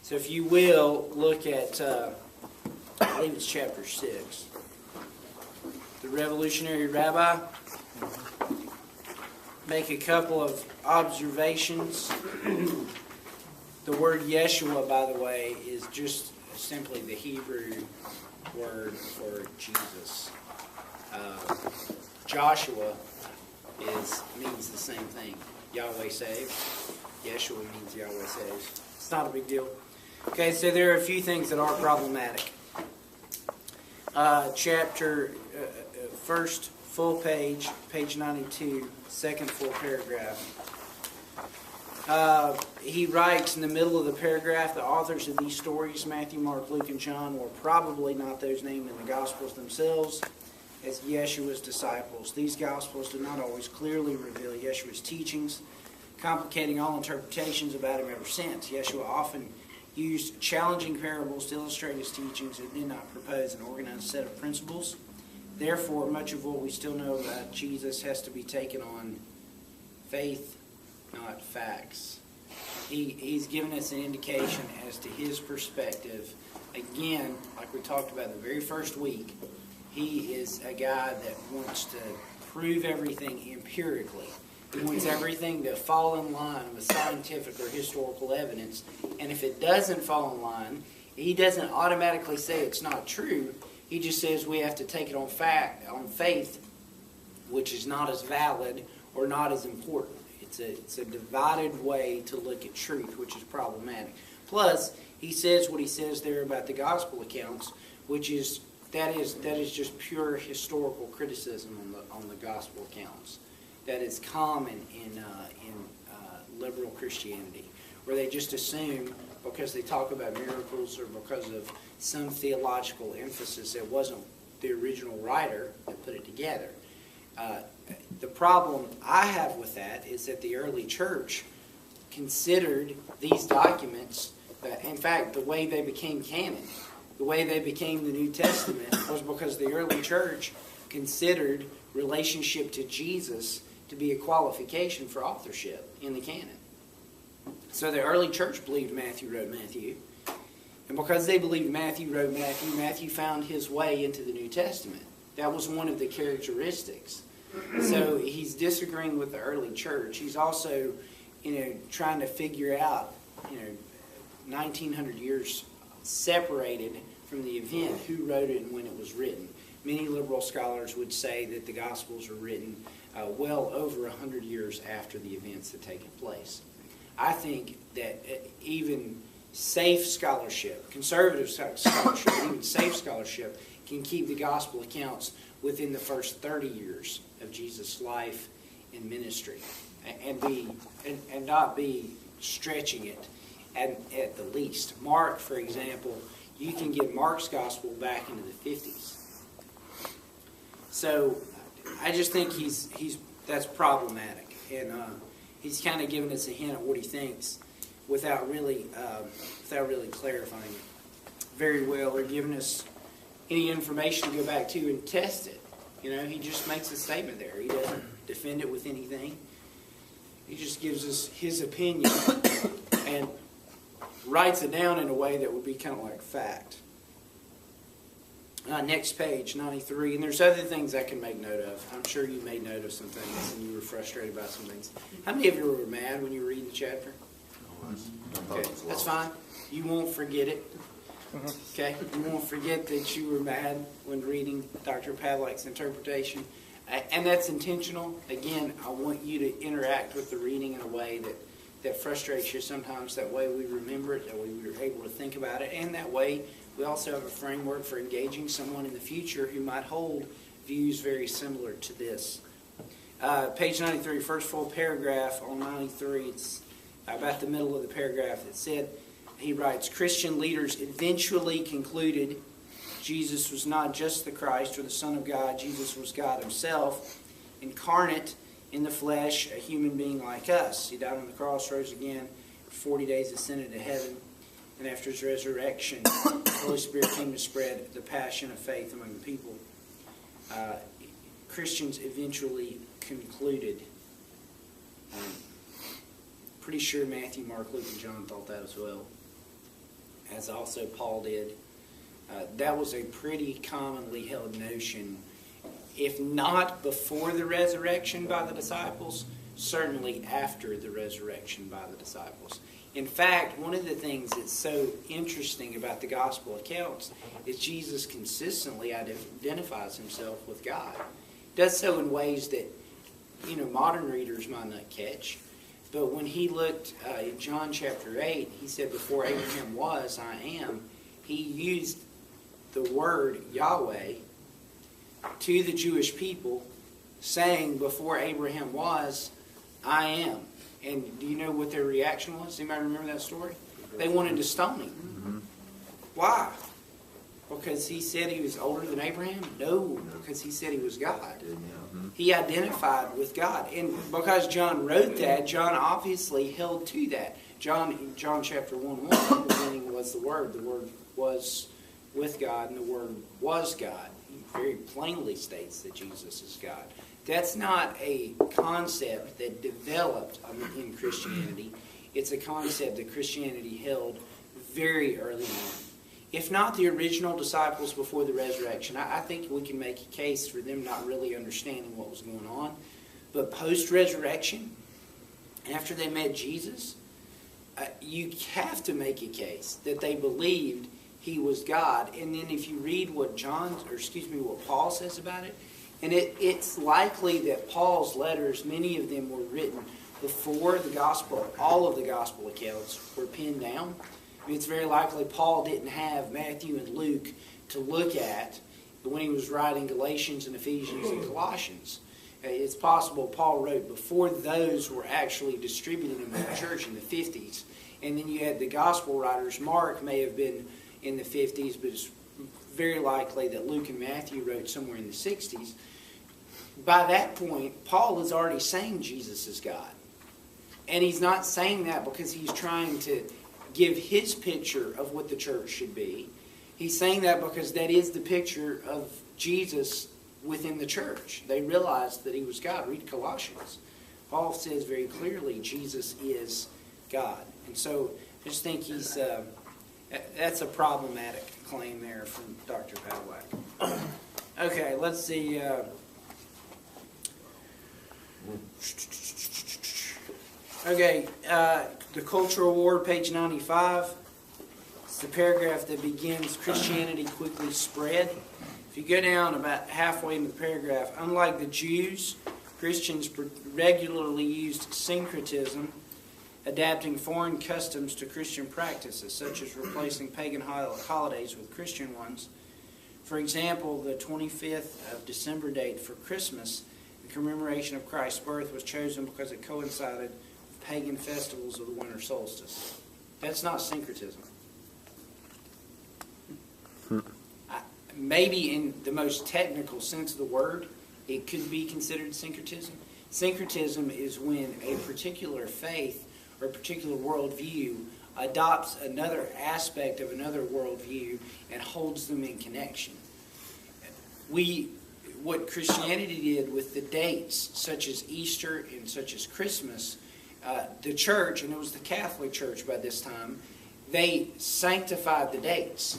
So if you will, look at, I believe it's chapter 6. The revolutionary rabbi, make a couple of observations. The word Yeshua, by the way, is just simply the Hebrew word for Jesus. Joshua means the same thing. Yahweh saves. Yeshua means Yahweh saves. It's not a big deal. Okay, so there are a few things that are problematic. First full page, page 92, second full paragraph. He writes in the middle of the paragraph, the authors of these stories, Matthew, Mark, Luke, and John, were probably not those named in the Gospels themselves as Yeshua's disciples. These Gospels do not always clearly reveal Yeshua's teachings, complicating all interpretations about him ever since. Yeshua often used challenging parables to illustrate his teachings and did not propose an organized set of principles. Therefore, much of what we still know about Jesus has to be taken on faith, not facts. He's given us an indication as to his perspective. Again, like we talked about the very first week, he is a guy that wants to prove everything empirically. He wants everything to fall in line with scientific or historical evidence. And if it doesn't fall in line, he doesn't automatically say it's not true. He just says we have to take it on faith, which is not as valid or not as important. It's a divided way to look at truth, which is problematic. Plus, he says what he says there about the gospel accounts, which is that is just pure historical criticism on the gospel accounts. That is common in liberal Christianity, where they just assume because they talk about miracles or because of some theological emphasis, it wasn't the original writer that put it together. The problem I have with that is that the early church considered these documents, in fact, the way they became canon, the way they became the New Testament was because the early church considered relationship to Jesus to be a qualification for authorship in the canon. So the early church believed Matthew wrote Matthew. And because they believed Matthew wrote Matthew, Matthew found his way into the New Testament. That was one of the characteristics. So he's disagreeing with the early church. He's also, trying to figure out, 1900 years separated from the event, who wrote it and when it was written. Many liberal scholars would say that the Gospels were written well over 100 years after the events had taken place. I think that even safe scholarship, conservative scholarship, even safe scholarship, can keep the Gospel accounts within the first 30 years of Jesus' life and ministry, and not be stretching it at the least. Mark, for example, you can get Mark's Gospel back into the 50s. So I just think that's problematic, and he's kind of giving us a hint at what he thinks without really clarifying it very well or giving us any information to go back to and test it. He just makes a statement there. He doesn't defend it with anything. He just gives us his opinion and writes it down in a way that would be kind of like fact. Next page, 93. And there's other things I can make note of. I'm sure you made note of some things and you were frustrated about some things. How many of you were mad when you were reading the chapter? Okay, that's fine. You won't forget it. Okay? You won't forget that you were mad when reading Dr. Pavlik's interpretation. And that's intentional. Again, I want you to interact with the reading in a way that frustrates you sometimes. That way we remember it, that way we're able to think about it, and that way we also have a framework for engaging someone in the future who might hold views very similar to this. Page 93, first full paragraph on 93. It's about the middle of the paragraph. It said, he writes, Christian leaders eventually concluded Jesus was not just the Christ or the Son of God. Jesus was God himself, incarnate in the flesh, a human being like us. He died on the cross, rose again, for 40 days ascended to heaven, and after his resurrection, the Holy Spirit came to spread the passion of faith among the people. Christians eventually concluded. Pretty sure Matthew, Mark, Luke, and John thought that as well. as also Paul did. That was a pretty commonly held notion, if not before the resurrection by the disciples, certainly after the resurrection by the disciples. In fact, one of the things that's so interesting about the gospel accounts is Jesus consistently identifies himself with God. He does so in ways that, modern readers might not catch. But when he looked in John chapter 8, he said, before Abraham was, I am. He used the word Yahweh to the Jewish people, saying, before Abraham was, I am. And do you know what their reaction was? Anybody remember that story? They wanted to stone him. Mm-hmm. Why? Because he said he was older than Abraham? No, because he said he was God. Mm-hmm. He identified with God. And because John wrote that, John obviously held to that. John chapter 1:1, in the beginning was the Word. The Word was with God, and the Word was God. He very plainly states that Jesus is God. That's not a concept that developed in Christianity. It's a concept that Christianity held very early on. If not the original disciples before the resurrection, I think we can make a case for them not really understanding what was going on. But post-resurrection, after they met Jesus, you have to make a case that they believed he was God. And then if you read what Paul says about it, and it's likely that Paul's letters, many of them were written before the gospel, all of the gospel accounts were pinned down. I mean, it's very likely Paul didn't have Matthew and Luke to look at when he was writing Galatians and Ephesians and Colossians. It's possible Paul wrote before those were actually distributed in the church in the 50s. And then you had the gospel writers. Mark may have been in the 50s, but it's very likely that Luke and Matthew wrote somewhere in the 60s. By that point, Paul is already saying Jesus is God. And he's not saying that because he's trying to give his picture of what the church should be. He's saying that because that is the picture of Jesus within the church. They realized that he was God. Read Colossians. Paul says very clearly Jesus is God. And so I just think that's a problematic claim there from Dr. Pawlak. Okay, let's see. The Cultural War, page 95. It's the paragraph that begins, Christianity quickly spread. If you go down about halfway into the paragraph, unlike the Jews, Christians regularly used syncretism, adapting foreign customs to Christian practices, such as replacing pagan holidays with Christian ones. For example, the 25th of December date for Christmas, the commemoration of Christ's birth, was chosen because it coincided with pagan festivals of the winter solstice. That's not syncretism. Maybe in the most technical sense of the word, it could be considered syncretism. Syncretism is when a particular faith or a particular worldview adopts another aspect of another worldview and holds them in connection. What Christianity did with the dates, such as Easter and such as Christmas, the church, and it was the Catholic Church by this time, they sanctified the dates.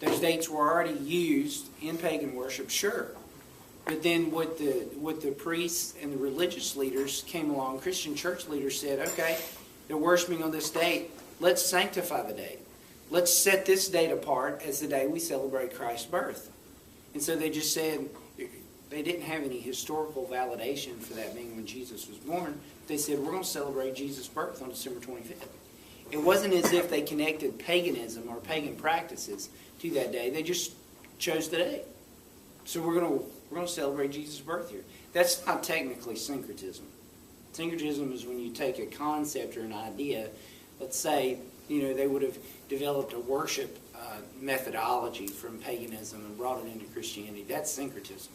Those dates were already used in pagan worship, sure. But then what the priests and the religious leaders came along, Christian church leaders said, okay, they're worshiping on this date, let's sanctify the date. Let's set this date apart as the day we celebrate Christ's birth. And so they just said, they didn't have any historical validation for that being when Jesus was born. They said, we're going to celebrate Jesus' birth on December 25th. It wasn't as if they connected paganism or pagan practices to that day. They just chose the day. So we're going to celebrate Jesus' birth here. That's not technically syncretism. Syncretism is when you take a concept or an idea. Let's say, they would have developed a worship methodology from paganism and brought it into Christianity. That's syncretism,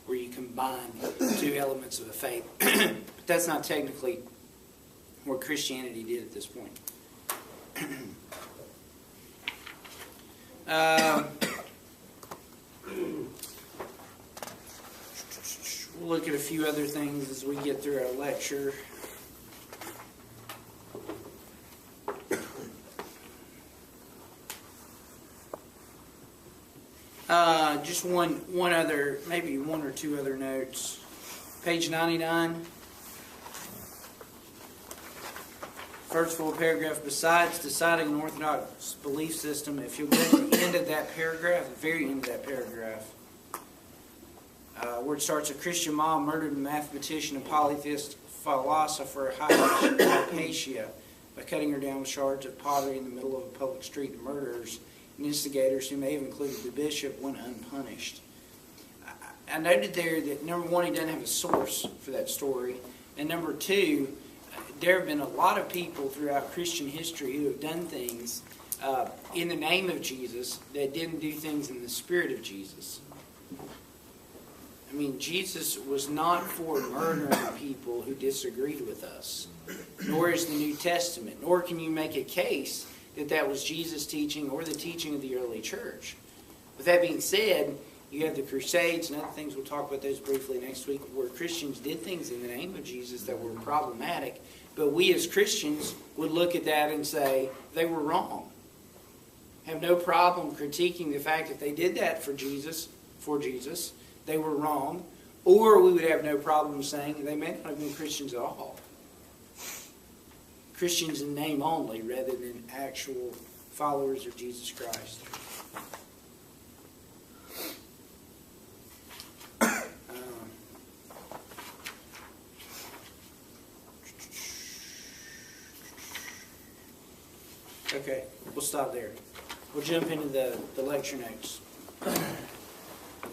where you combine two elements of the faith. But that's not technically what Christianity did at this point. We'll look at a few other things as we get through our lecture. Just one other, maybe one or two other notes. Page 99. First full paragraph, besides deciding an orthodox belief system, if you'll go to the end of that paragraph, the very end of that paragraph, where it starts, a Christian mom murdered a mathematician and polytheist philosopher Hypatia by cutting her down with shards of pottery in the middle of a public street. The murderers and instigators, who may have included the bishop, went unpunished. I noted there that, number one, he doesn't have a source for that story, and number two, there have been a lot of people throughout Christian history who have done things in the name of Jesus that didn't do things in the spirit of Jesus. I mean, Jesus was not for murdering people who disagreed with us, nor is the New Testament, nor can you make a case that that was Jesus' teaching or the teaching of the early church. With that being said, you have the Crusades and other things, we'll talk about those briefly next week, where Christians did things in the name of Jesus that were problematic, but we as Christians would look at that and say they were wrong. Have no problem critiquing the fact that they did that for Jesus, they were wrong, or we would have no problem saying they may not have been Christians at all. Christians in name only rather than actual followers of Jesus Christ. Okay, we'll stop there. We'll jump into the lecture notes.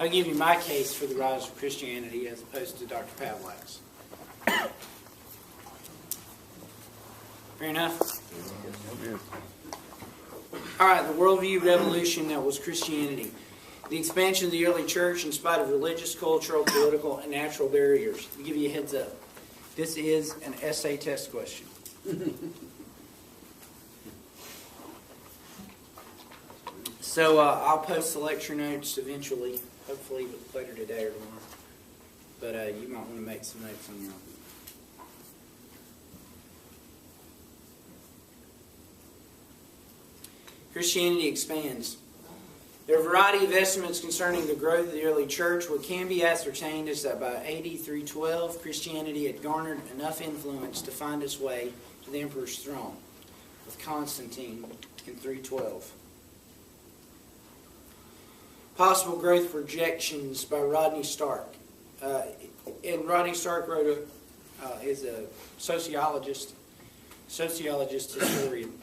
I'll give you my case for the rise of Christianity as opposed to Dr. Pavlak's. Fair enough? All right, the worldview revolution that was Christianity. The expansion of the early church in spite of religious, cultural, political, and natural barriers. I'll give you a heads up. This is an essay test question. So I'll post the lecture notes eventually, hopefully later today or tomorrow. But you might want to make some notes on your own. Christianity expands. There are a variety of estimates concerning the growth of the early church. What can be ascertained is that by AD 312, Christianity had garnered enough influence to find its way to the emperor's throne, with Constantine in 312. Possible growth projections by Rodney Stark. And Rodney Stark is a sociologist historian,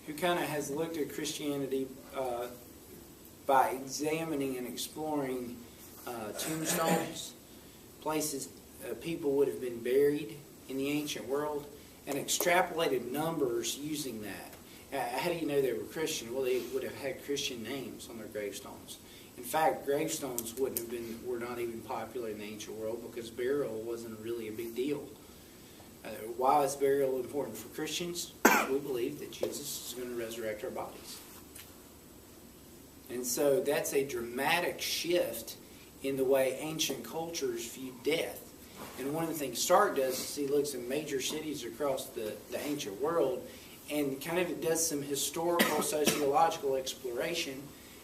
who kind of has looked at Christianity by examining and exploring tombstones, places people would have been buried in the ancient world, and extrapolated numbers using that. How do you know they were Christian? Well, they would have had Christian names on their gravestones. In fact, gravestones were not even popular in the ancient world because burial wasn't really a big deal. Why is burial important for Christians? We believe that Jesus is going to resurrect our bodies. And so that's a dramatic shift in the way ancient cultures viewed death. And one of the things Stark does is he looks at major cities across the ancient world and kind of does some historical, sociological exploration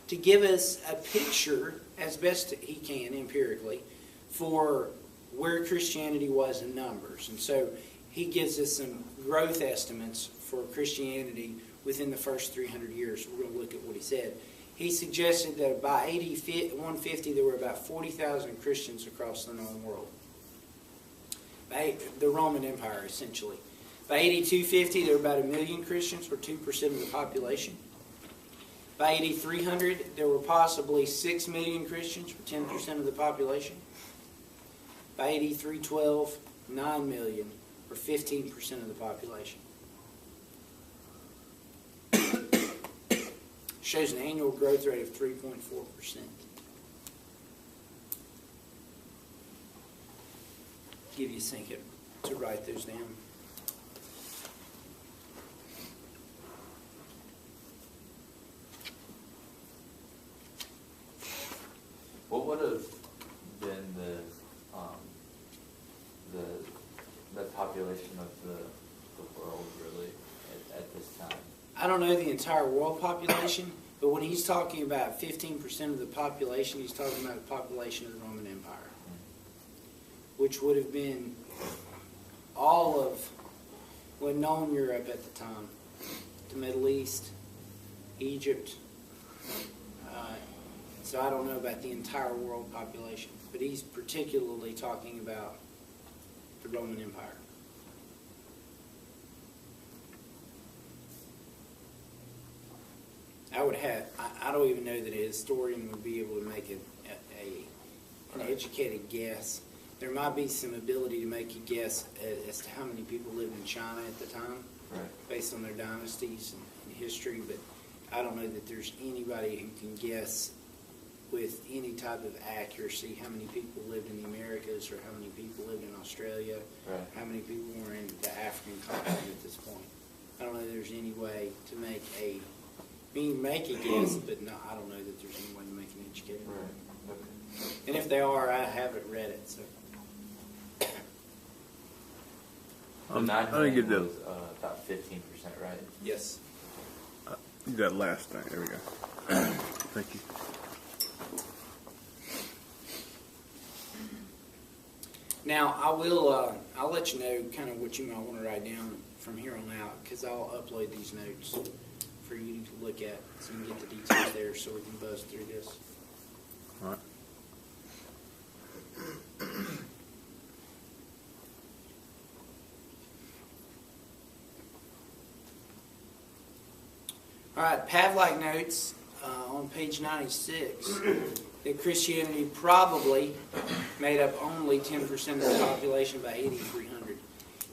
to give us a picture, as best he can empirically, for where Christianity was in numbers. And so he gives us some growth estimates for Christianity within the first 300 years. We're going to look at what he said. He suggested that by AD 150 there were about 40,000 Christians across the known world. By the Roman Empire, essentially. By AD 250 there were about 1 million Christians, or 2% of the population. By AD 300, there were possibly 6 million Christians, or 10% of the population. By AD 312, 9 million, or 15% of the population. Shows an annual growth rate of 3.4%. Give you a second to write those down. What would have been the population of the world really at this time? I don't know the entire world population, but But when he's talking about 15% of the population, he's talking about the population of the Roman Empire, which would have been all of what known Europe at the time, the Middle East, Egypt. So I don't know about the entire world population, but he's particularly talking about the Roman Empire. I don't even know that a historian would be able to make an educated guess. There might be some ability to make a guess as to how many people lived in China at the time, based on their dynasties and history, but I don't know that there's anybody who can guess with any type of accuracy how many people lived in the Americas or how many people lived in Australia, how many people were in the African continent at this point. I don't know that there's any way to make a guess, but no, I don't know that there's any way to make an educated one. Okay. And if they are, I haven't read it. So. I think it was about 15%, right? Yes. That last thing. There we go. Thank you. Now, I'll let you know kind of what you might want to write down from here on out, because I'll upload these notes for you to look at so you can get the details there so we can buzz through this. All right. All right, Pavlik notes on page 96 that Christianity probably made up only 10% of the population by 8300.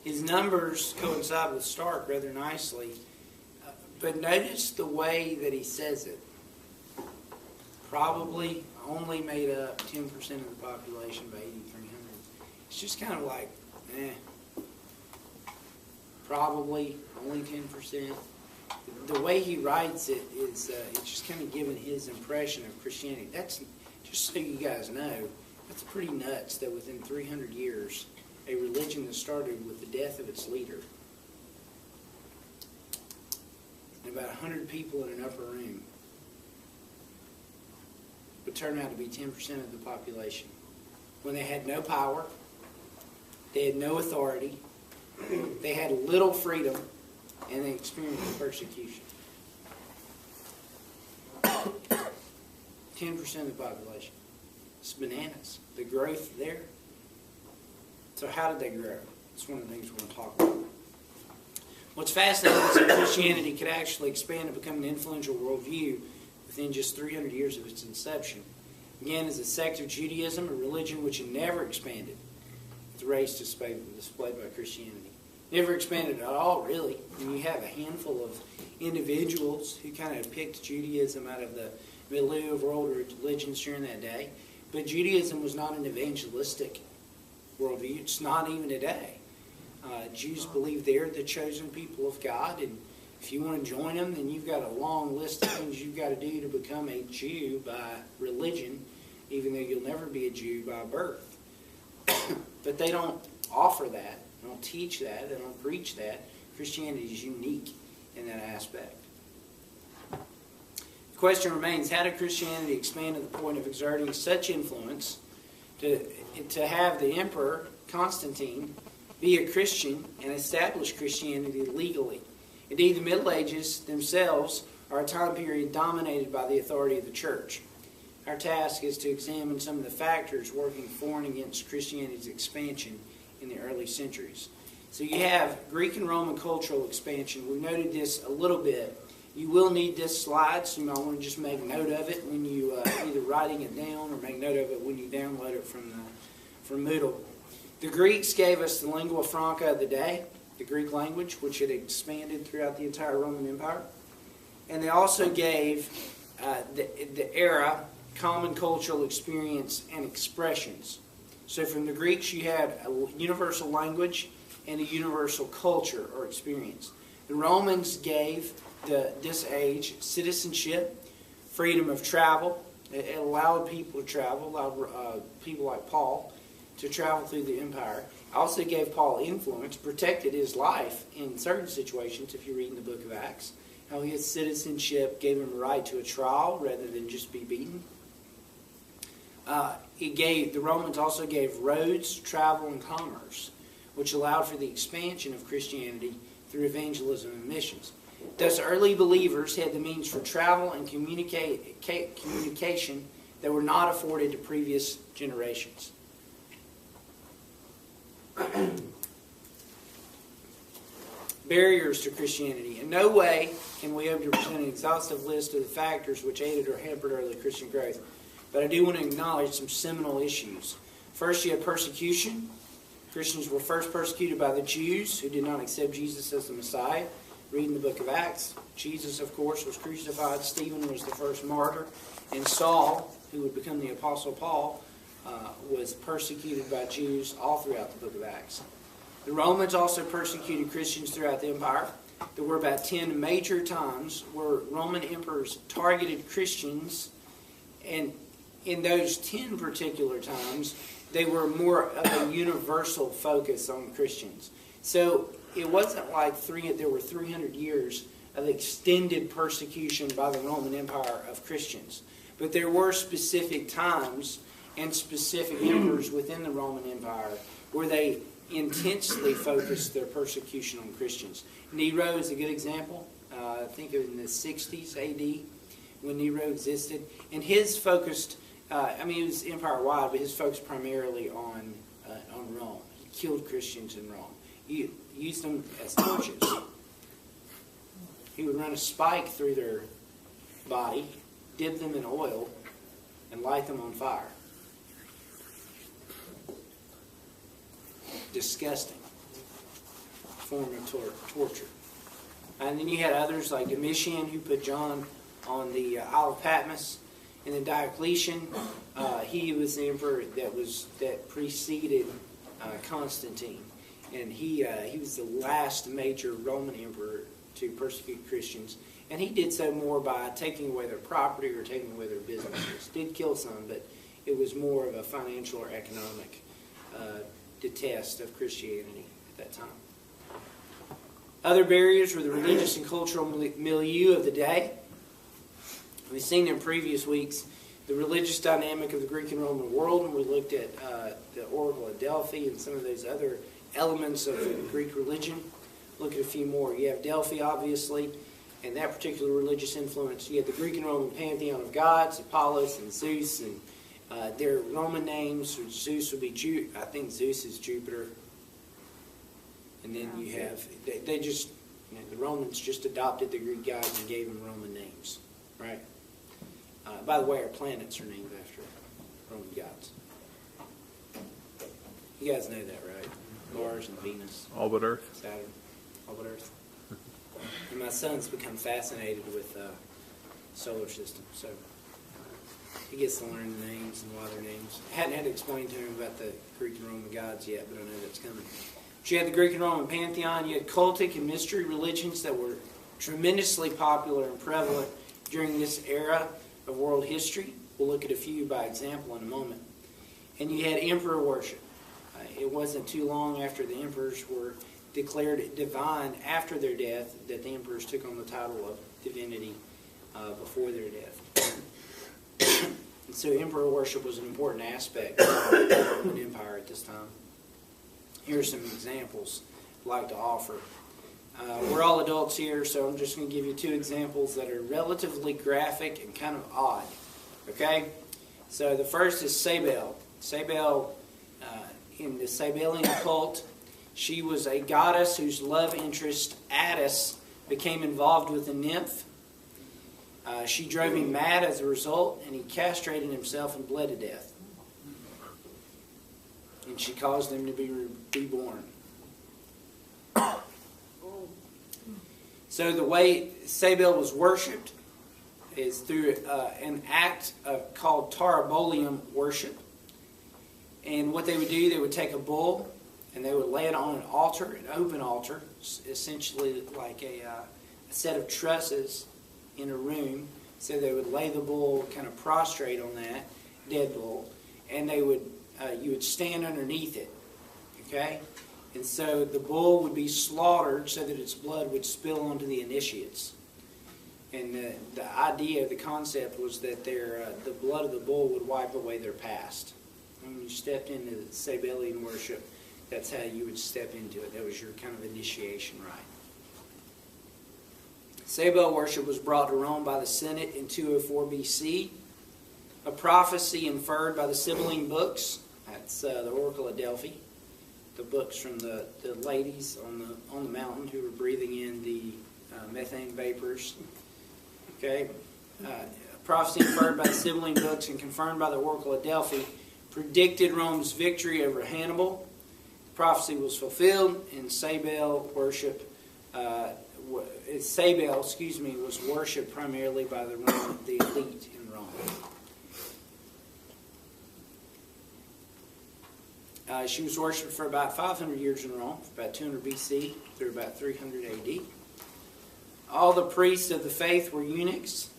His numbers coincide with Stark rather nicely, but notice the way that he says it. Probably only made up 10% of the population by 8300. It's just kind of like, probably only 10%. The way he writes it is it's just kind of giving his impression of Christianity. That's, just so you guys know, that's pretty nuts that within 300 years, a religion that started with the death of its leader, and about 100 people in an upper room, would turn out to be 10% of the population. When they had no power, they had no authority, they had little freedom, and they experienced persecution. 10% of the population. It's bananas. The growth there. So how did they grow? That's one of the things we're going to talk about. What's fascinating is that Christianity could actually expand and become an influential worldview within just 300 years of its inception. Again, as a sect of Judaism, a religion which had never expanded at the rates displayed by Christianity. Never expanded at all, really. And you have a handful of individuals who kind of picked Judaism out of the milieu of world religions during that day. But Judaism was not an evangelistic worldview. It's not even today. Jews believe they're the chosen people of God, and if you want to join them, then you've got a long list of things you've got to do to become a Jew by religion, even though you'll never be a Jew by birth. But they don't offer that. They don't teach that. They don't preach that. Christianity is unique in that aspect. The question remains, how did Christianity expand to the point of exerting such influence to have the Emperor Constantine be a Christian and establish Christianity legally? Indeed, the Middle Ages themselves are a time period dominated by the authority of the Church. Our task is to examine some of the factors working for and against Christianity's expansion in the early centuries. So you have Greek and Roman cultural expansion. We noted this a little bit. You will need this slide, so you might want to just make note of it when you either writing it down or make note of it when you download it from Moodle. The Greeks gave us the lingua franca of the day, the Greek language, which had expanded throughout the entire Roman Empire. And they also gave the era common cultural experience and expressions. So from the Greeks, you had a universal language and a universal culture or experience. The Romans gave this age citizenship, freedom of travel. It allowed people to travel, allowed people like Paul to travel through the empire. Also gave Paul influence, protected his life in certain situations, if you read in the book of Acts. how his citizenship gave him a right to a trial rather than just be beaten. The Romans also gave roads, travel, and commerce, which allowed for the expansion of Christianity through evangelism and missions. Thus, early believers had the means for travel and communication that were not afforded to previous generations. Barriers to Christianity. In no way can we hope to present an exhaustive list of the factors which aided or hampered early Christian growth, but I do want to acknowledge some seminal issues. First, you have persecution. Christians were first persecuted by the Jews who did not accept Jesus as the Messiah. Read in the book of Acts. Jesus, of course, was crucified. Stephen was the first martyr. And Saul, who would become the Apostle Paul, was persecuted by Jews all throughout the book of Acts. The Romans also persecuted Christians throughout the empire. There were about 10 major times where Roman emperors targeted Christians, and in those 10 particular times, they were more of a universal focus on Christians. So it wasn't like there were 300 years of extended persecution by the Roman Empire of Christians. But there were specific times and specific emperors within the Roman Empire where they intensely focused their persecution on Christians. Nero is a good example. I think in the 60s AD when Nero existed. And his focused, it was empire-wide, but his focus primarily on Rome. He killed Christians in Rome. He used them as torches. He would run a spike through their body, dip them in oil, and light them on fire. Disgusting form of torture. And then you had others like Domitian, who put John on the Isle of Patmos, and then Diocletian. He was the emperor that preceded Constantine, and he was the last major Roman emperor to persecute Christians, and he did so more by taking away their property or taking away their businesses. Did kill some, but it was more of a financial or economic detest of Christianity at that time. Other barriers were the religious and cultural milieu of the day. We've seen in previous weeks the religious dynamic of the Greek and Roman world, and we looked at the Oracle of Delphi and some of those other elements of Greek religion. Look at a few more. You have Delphi, obviously, and that particular religious influence. You have the Greek and Roman pantheon of gods, Apollos and Zeus, and their Roman names. Zeus would be I think Zeus is Jupiter. And then you have, the Romans just adopted the Greek gods and gave them Roman names, right? By the way, our planets are named after Roman gods. You guys know that, right? Mars and Venus. All but Earth. Saturn. All but Earth. And my son's become fascinated with solar system, so he gets to learn the names and why they're names. I hadn't had to explain to him about the Greek and Roman gods yet, but I know that's coming. But you had the Greek and Roman pantheon. You had cultic and mystery religions that were tremendously popular and prevalent during this era of world history. We'll look at a few by example in a moment. And you had emperor worship. It wasn't too long after the emperors were declared divine after their death that the emperors took on the title of divinity before their death. And so emperor worship was an important aspect of the Roman Empire at this time. Here are some examples I'd like to offer. We're all adults here, so I'm just going to give you 2 examples that are relatively graphic and kind of odd. Okay? So the first is Cybele. Cybele, in the Cybelian cult, she was a goddess whose love interest, Attis, became involved with a nymph. She drove him mad as a result, and he castrated himself and bled to death. And she caused him to be born. So the way Cybele was worshipped is through an act called Taurobolium worship. And what they would do, they would take a bull and they would lay it on an altar, an open altar, essentially like a set of trusses in a room. So they would lay the bull kind of prostrate on that, dead bull, and they would you would stand underneath it, okay? And so the bull would be slaughtered so that its blood would spill onto the initiates. And the idea, the concept was that the blood of the bull would wipe away their past. When you stepped into the Sabellian worship, that's how you would step into it. That was your kind of initiation rite. Sabel worship was brought to Rome by the Senate in 204 BC. A prophecy inferred by the Sibylline books, that's the Oracle of Delphi, the books from the ladies on the mountain who were breathing in the methane vapors. Okay, a prophecy inferred by the Sibylline books and confirmed by the Oracle of Delphi predicted Rome's victory over Hannibal. The prophecy was fulfilled, and Sabel worship. Was worshipped primarily by the elite in Rome. She was worshipped for about 500 years in Rome, about 200 BC through about 300 AD. All the priests of the faith were eunuchs,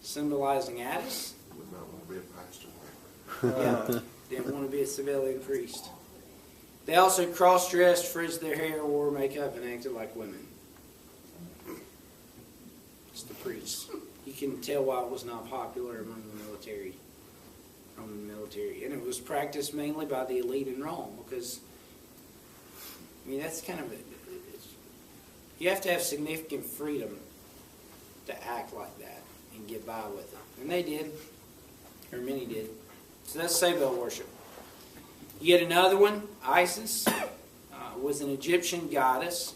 symbolizing Attis. Would not want to be a pastor. Yeah, didn't want to be a civilian priest. They also cross-dressed, frizzed their hair, wore makeup, and acted like women. It's the priests. You can tell why it was not popular among the military, Roman military. And it was practiced mainly by the elite in Rome because, I mean, that's kind of, you have to have significant freedom to act like that and get by with it. And they did, or many did. So that's Sabel worship. Yet another one, Isis, was an Egyptian goddess.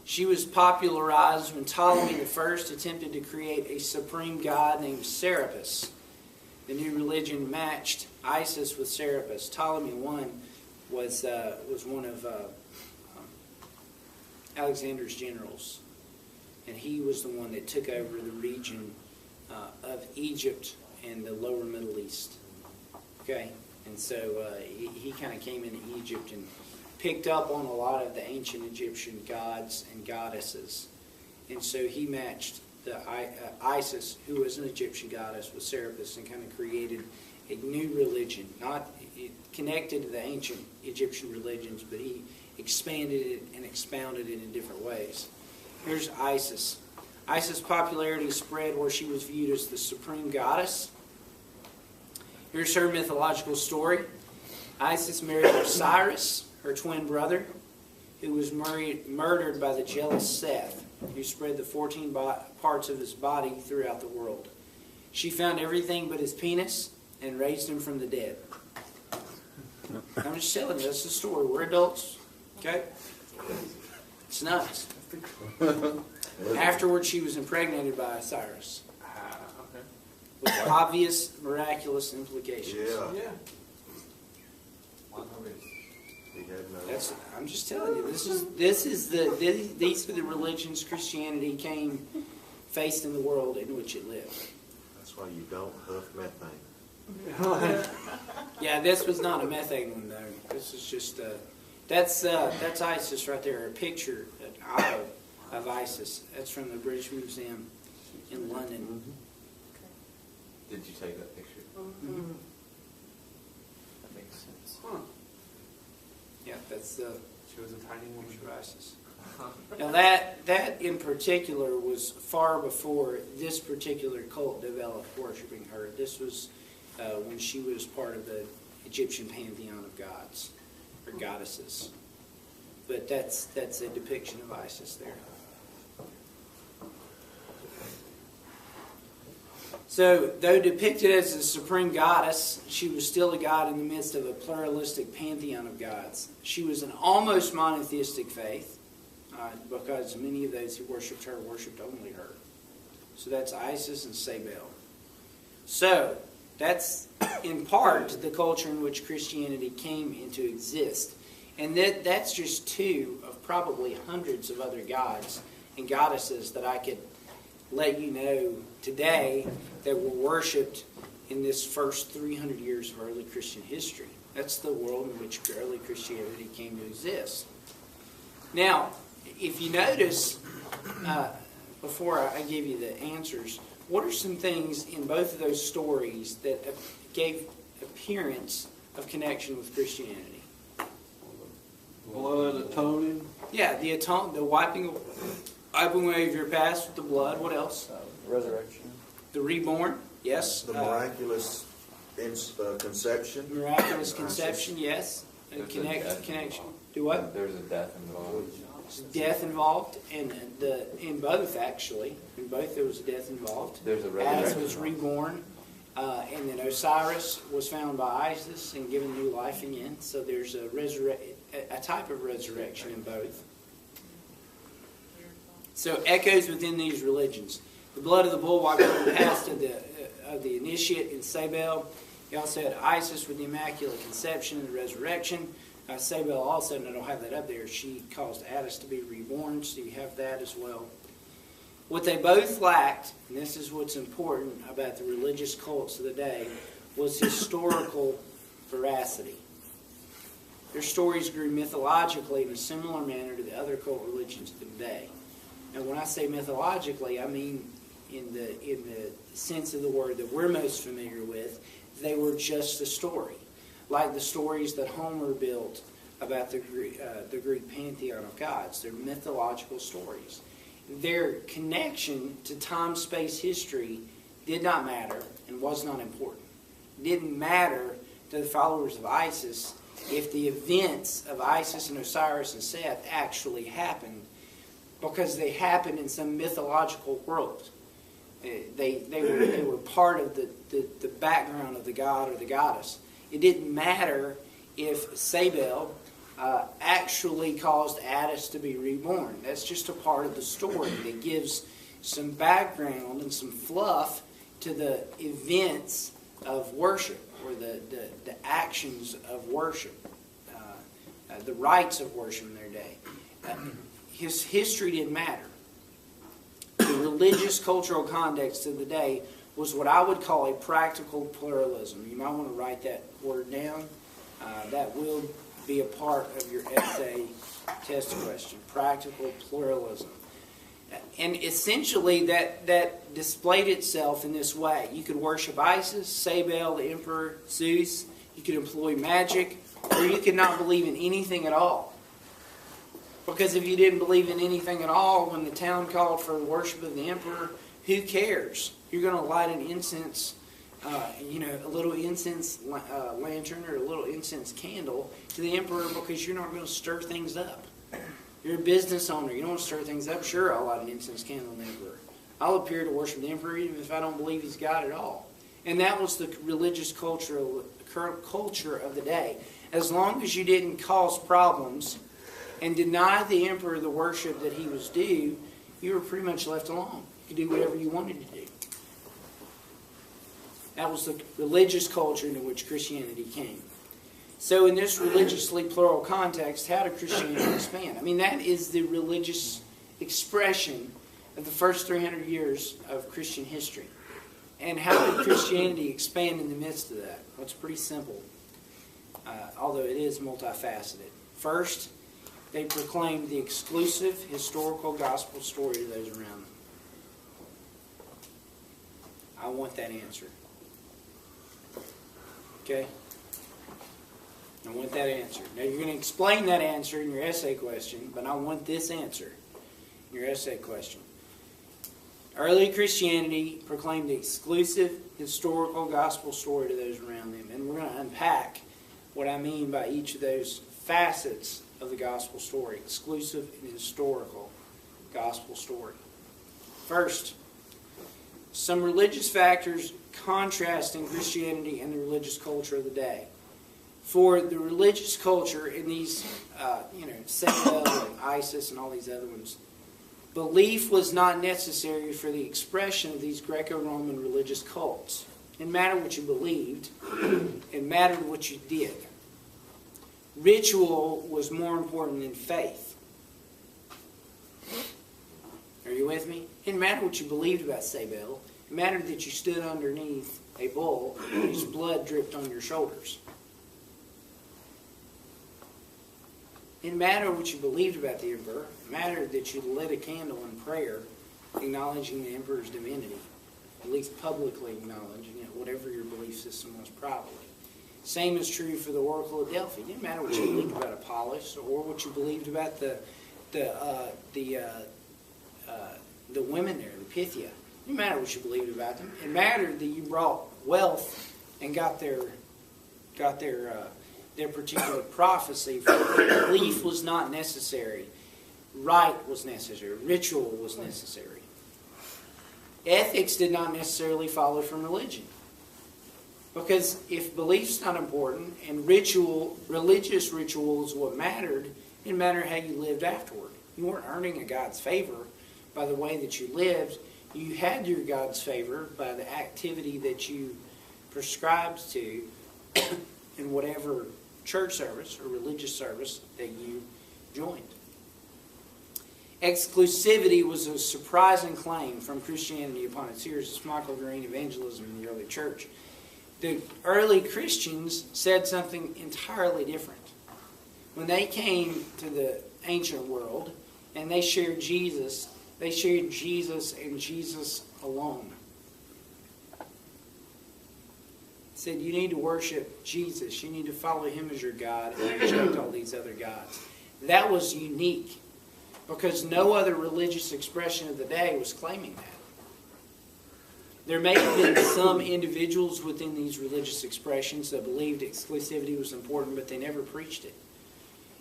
She was popularized when Ptolemy I attempted to create a supreme god named Serapis. The new religion matched Isis with Serapis. Ptolemy I was one of Alexander's generals, and he was the one that took over the region of Egypt and the lower Middle East. Okay, and so he kind of came into Egypt and picked up on a lot of the ancient Egyptian gods and goddesses. And so he matched the Isis, who was an Egyptian goddess, with Serapis and kind of created a new religion, not connected to the ancient Egyptian religions, but he expanded it and expounded it in different ways. Here's Isis. Isis' popularity spread where she was viewed as the supreme goddess. Here's her mythological story. Isis married Osiris, her twin brother, who was murdered by the jealous Seth, who spread the 14 parts of his body throughout the world. She found everything but his penis and raised him from the dead. I'm just telling you, that's the story. We're adults, okay? It's nuts. Afterwards, she was impregnated by Osiris. With obvious miraculous implications. Yeah. I'm just telling you, these are the religions Christianity faced in the world in which it lived. That's why you don't huff methane. Yeah, this was not a methane one though. This is just that's Isis right there. A picture, an idol of Isis. That's from the British Museum in London. Did you take that picture? Mm-hmm. That makes sense. Yeah, that's She was a tiny woman. picture of Isis. Now that in particular was far before this particular cult developed worshiping her. This was when she was part of the Egyptian pantheon of gods or goddesses. But that's a depiction of Isis there. So, though depicted as a supreme goddess, she was still a god in the midst of a pluralistic pantheon of gods. She was an almost monotheistic faith, because many of those who worshipped her worshipped only her. So that's Isis and Sabel. So, that's in part the culture in which Christianity came into exist. And that's just two of probably hundreds of other gods and goddesses that I could let you know today that were worshipped in this first 300 years of early Christian history. That's the world in which early Christianity came to exist. Now, if you notice, before I give you the answers, what are some things in both of those stories that gave appearance of connection with Christianity? Blood atoning. Yeah, the wiping Wiping away of your past with the blood. What else? Resurrection. The reborn. Yes. The miraculous conception. Miraculous conception. Yes. There's a death Connection. involved. Do what? There's a death involved. Death involved, and in both actually, in both there was death involved. There's a Adam resurrection. was reborn, and then Osiris was found by Isis and given new life again. So there's a type of resurrection in both. So echoes within these religions. The blood of the bull wiped over the past of the initiate in Sabel. You also had Isis with the Immaculate Conception and the resurrection. Sabel also, and I don't have that up there, she caused Attis to be reborn, so you have that as well. What they both lacked, and this is what's important about the religious cults of the day, was historical veracity. Their stories grew mythologically in a similar manner to the other cult religions of the day. Now, when I say mythologically, I mean in the sense of the word that we're most familiar with, they were just a story. Like the stories that Homer built about the Greek pantheon of gods. They're mythological stories. Their connection to time, space, history did not matter and was not important. It didn't matter to the followers of Isis if the events of Isis and Osiris and Seth actually happened, because they happened in some mythological world. They were part of the background of the god or the goddess. It didn't matter if Sabel actually caused Attis to be reborn. That's just a part of the story that gives some background and some fluff to the events of worship, or the actions of worship, the rites of worship in their day. His history didn't matter. The religious cultural context of the day was what I would call a practical pluralism. You might want to write that word down. That will be a part of your essay test question. Practical pluralism. And essentially that displayed itself in this way. You could worship Isis, Sabel, the emperor, Zeus. You could employ magic, or you could not believe in anything at all. Because if you didn't believe in anything at all, when the town called for the worship of the emperor, who cares? You're going to light an incense, a little incense lantern or a little incense candle to the emperor, because you're not going to stir things up. You're a business owner. You don't want to stir things up. Sure, I'll light an incense candle to the emperor. I'll appear to worship the emperor even if I don't believe he's God at all. And that was the religious culture of the day. As long as you didn't cause problems and deny the emperor the worship that he was due, you were pretty much left alone. You could do whatever you wanted to do. That was the religious culture into which Christianity came. So in this religiously plural context, how did Christianity expand? I mean, that is the religious expression of the first 300 years of Christian history. And how did Christianity expand in the midst of that? Well, it's pretty simple, although it is multifaceted. First, they proclaimed the exclusive historical gospel story to those around them. I want that answer. Okay? I want that answer. Now, you're going to explain that answer in your essay question, but I want this answer in your essay question. Early Christianity proclaimed the exclusive historical gospel story to those around them. And we're going to unpack what I mean by each of those facets of the gospel story. Exclusive and historical gospel story. First, some religious factors contrasting Christianity and the religious culture of the day. For the religious culture in these, Sabel and Isis and all these other ones, belief was not necessary for the expression of these Greco-Roman religious cults. It mattered what you believed. It mattered what you did. Ritual was more important than faith. Are you with me? It didn't matter what you believed about Sabel. It mattered that you stood underneath a bull whose blood dripped on your shoulders. It didn't matter what you believed about the emperor. It mattered that you lit a candle in prayer, acknowledging the emperor's divinity, at least publicly acknowledging it, whatever your belief system was probably. Same is true for the Oracle of Delphi. It didn't matter what you believed about Apollos or what you believed about the the women there, the Pythia. It didn't matter what you believed about them. It mattered that you brought wealth and got their particular prophecy. Belief was not necessary. Rite was necessary. Ritual was necessary. Ethics did not necessarily follow from religion. Because if belief's not important and religious ritual is what mattered, it didn't matter how you lived afterward. You weren't earning a God's favor by the way that you lived. You had your God's favor by the activity that you prescribed to in whatever church service or religious service that you joined. Exclusivity was a surprising claim from Christianity upon its hearers. It's Michael Green, Evangelism in the Early Church. The early Christians said something entirely different. When they came to the ancient world and they shared Jesus and Jesus alone. Said you need to worship Jesus. You need to follow Him as your God and reject all these other gods. That was unique because no other religious expression of the day was claiming that. There may have been some individuals within these religious expressions that believed exclusivity was important, but they never preached it.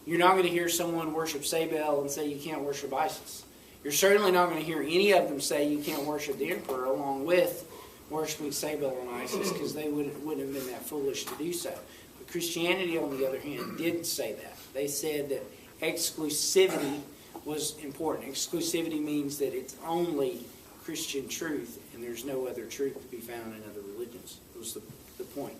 You're not going to hear someone worship Sabel and say you can't worship Isis. You're certainly not going to hear any of them say you can't worship the emperor along with worshiping Sabel and Isis, because they wouldn't have been that foolish to do so. But Christianity, on the other hand, didn't say that. They said that exclusivity was important. Exclusivity means that it's only Christian truth and there's no other truth to be found in other religions. That was the point.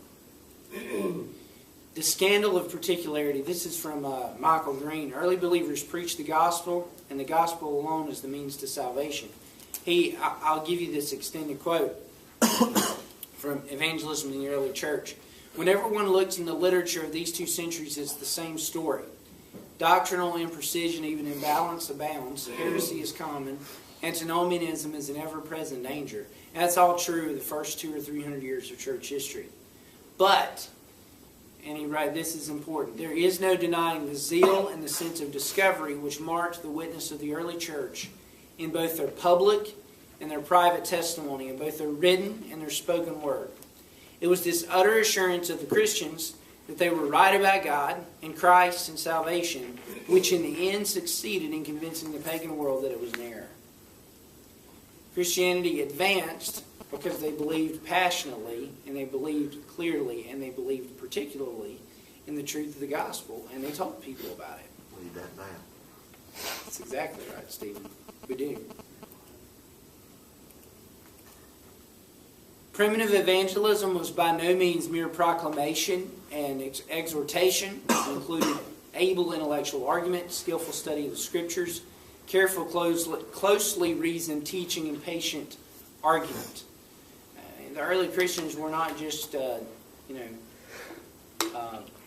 The scandal of particularity. This is from Michael Green. Early believers preached the gospel, and the gospel alone is the means to salvation. I'll give you this extended quote from Evangelism in the Early Church. Whenever one looks in the literature of these 2 centuries, it's the same story. Doctrinal imprecision, even imbalance, abounds. Heresy is common. Antinomianism is an ever-present danger. And that's all true of the first 200 or 300 years of church history. But, and he writes, this is important, there is no denying the zeal and the sense of discovery which marked the witness of the early church in both their public and their private testimony, in both their written and their spoken word. It was this utter assurance of the Christians that they were right about God and Christ and salvation, which in the end succeeded in convincing the pagan world that it was an error. Christianity advanced because they believed passionately, and they believed clearly, and they believed particularly in the truth of the gospel, and they told people about it. Believe that now. That's exactly right, Stephen. We do. Primitive evangelism was by no means mere proclamation and exhortation. It included able intellectual argument, skillful study of the Scriptures, careful, closely reasoned teaching, and patient argument. The early Christians were not just,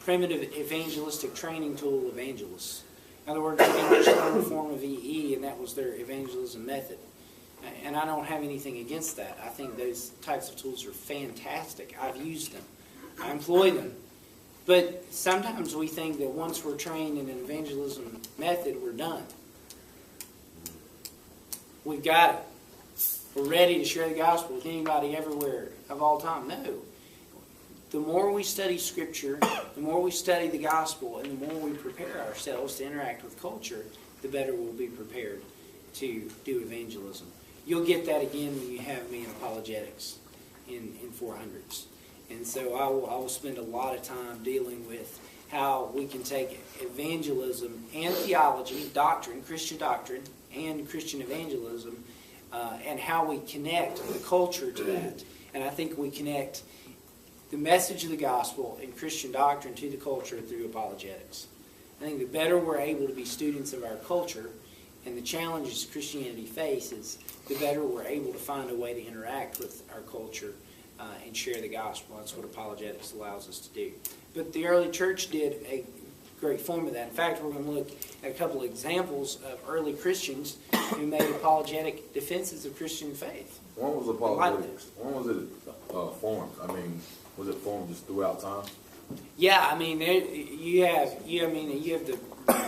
primitive evangelistic training tool evangelists. In other words, they just learned a form of EE, and that was their evangelism method. And I don't have anything against that. I think those types of tools are fantastic. I've used them. I employ them. But sometimes we think that once we're trained in an evangelism method, we're done. We've got it. We're ready to share the gospel with anybody everywhere of all time. No. The more we study Scripture, the more we study the gospel, and the more we prepare ourselves to interact with culture, the better we'll be prepared to do evangelism. You'll get that again when you have me in apologetics in 400s. And so I will spend a lot of time dealing with how we can take evangelism and theology, doctrine, Christian doctrine, and Christian evangelism, and how we connect the culture to that. And I think we connect the message of the gospel and Christian doctrine to the culture through apologetics. I think the better we're able to be students of our culture and the challenges Christianity faces, the better we're able to find a way to interact with our culture and share the gospel. That's what apologetics allows us to do. But the early church did a great form of that. In fact, we're going to look at a couple of examples of early Christians who made apologetic defenses of Christian faith. When was apologetics? When was it formed? I mean, was it formed just throughout time? Yeah, I mean, you have the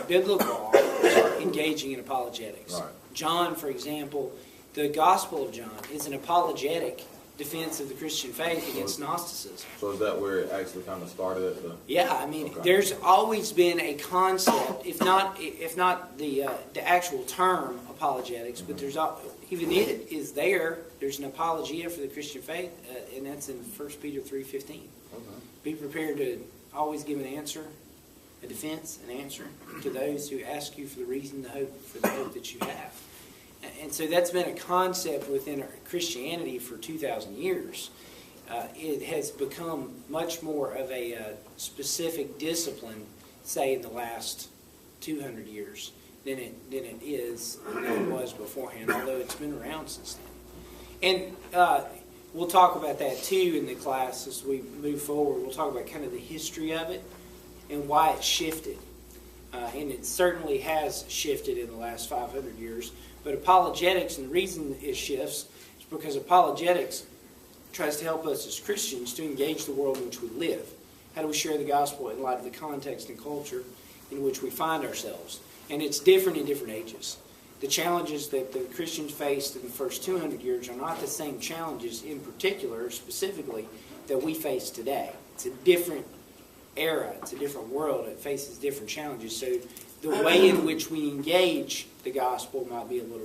biblical authors engaging in apologetics. Right. John, for example, The Gospel of John is an apologetic defense of the Christian faith against Gnosticism. So is that where it actually kind of started at the? Yeah, I mean, Okay. there's always been a concept, if not the actual term apologetics, but there's even it is there. There's an apologia for the Christian faith, and that's in 1 Peter 3:15. Okay. Be prepared to always give an answer, a defense, an answer to those who ask you for the reason, for the hope that you have. And so that's been a concept within Christianity for 2,000 years. It has become much more of a specific discipline, say, in the last 200 years than it was beforehand, although it's been around since then. And we'll talk about that too in the class as we move forward. We'll talk about kind of the history of it and why it shifted. And it certainly has shifted in the last 500 years. But apologetics, and the reason it shifts is because apologetics tries to help us as Christians to engage the world in which we live. How do we share the gospel in light of the context and culture in which we find ourselves? And it's different in different ages. The challenges that the Christians faced in the first 200 years are not the same challenges in particular, or specifically, that we face today. It's a different era. It's a different world. It faces different challenges. So the way in which we engage the gospel might be a little